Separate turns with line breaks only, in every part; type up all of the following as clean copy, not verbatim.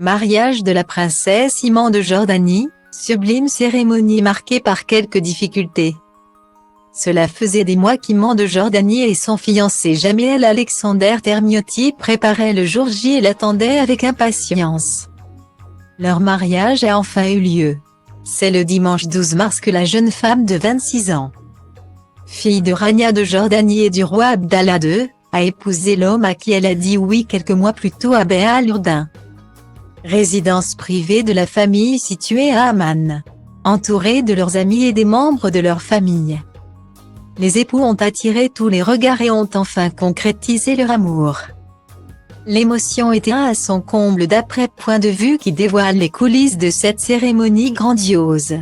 Mariage de la princesse Iman de Jordanie, sublime cérémonie marquée par quelques difficultés. Cela faisait des mois qu'Iman de Jordanie et son fiancé Jameel Alexander Termiotti préparaient le jour J et l'attendaient avec impatience. Leur mariage a enfin eu lieu. C'est le dimanche 12 mars que la jeune femme de 26 ans, fille de Rania de Jordanie et du roi Abdallah II, a épousé l'homme à qui elle a dit oui quelques mois plus tôt à Be'a al-Urdin, résidence privée de la famille située à Amman, entourée de leurs amis et des membres de leur famille. Les époux ont attiré tous les regards et ont enfin concrétisé leur amour. L'émotion était à son comble d'après point de vue qui dévoile les coulisses de cette cérémonie grandiose.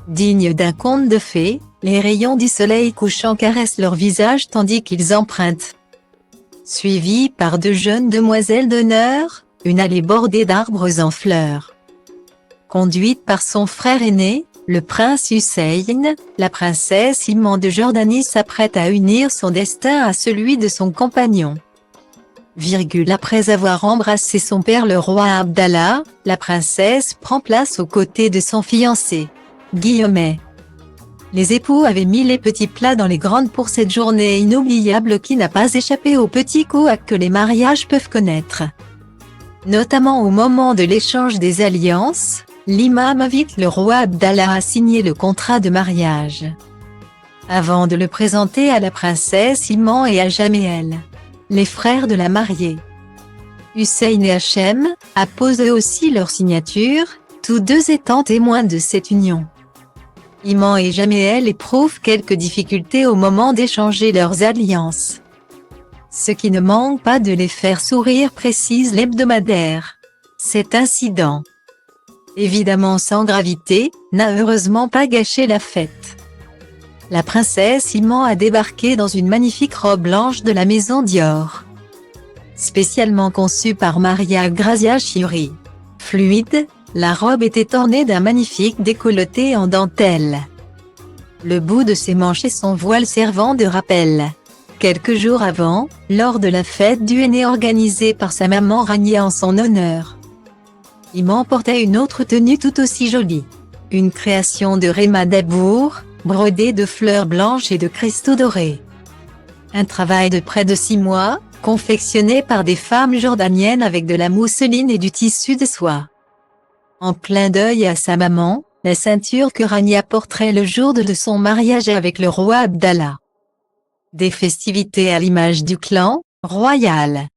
Digne d'un conte de fées, les rayons du soleil couchant caressent leurs visages tandis qu'ils empruntent, suivis par deux jeunes demoiselles d'honneur, une allée bordée d'arbres en fleurs. Conduite par son frère aîné, le prince Hussein, la princesse Iman de Jordanie s'apprête à unir son destin à celui de son compagnon. Après avoir embrassé son père le roi Abdallah, la princesse prend place aux côtés de son fiancé. Les époux avaient mis les petits plats dans les grandes pour cette journée inoubliable qui n'a pas échappé aux petits couacs que les mariages peuvent connaître. Notamment au moment de l'échange des alliances, l'imam invite le roi Abdallah à signer le contrat de mariage, avant de le présenter à la princesse Iman et à Jameel, les frères de la mariée. Hussein et Hachem apposent eux aussi leur signature, tous deux étant témoins de cette union. Iman et Jameel éprouvent quelques difficultés au moment d'échanger leurs alliances, ce qui ne manque pas de les faire sourire, précise l'hebdomadaire. Cet incident, évidemment sans gravité, n'a heureusement pas gâché la fête. La princesse Iman a débarqué dans une magnifique robe blanche de la maison Dior, spécialement conçue par Maria Grazia Chiuri. Fluide, la robe était ornée d'un magnifique décolleté en dentelle, le bout de ses manches et son voile servant de rappel. Quelques jours avant, lors de la fête du henné organisée par sa maman Rania en son honneur, Iman portait une autre tenue tout aussi jolie. Une création de Rema Dabour, brodée de fleurs blanches et de cristaux dorés. Un travail de près de 6 mois, confectionné par des femmes jordaniennes avec de la mousseline et du tissu de soie. En clin d'œil à sa maman, la ceinture que Rania porterait le jour de son mariage avec le roi Abdallah. Des festivités à l'image du clan royal.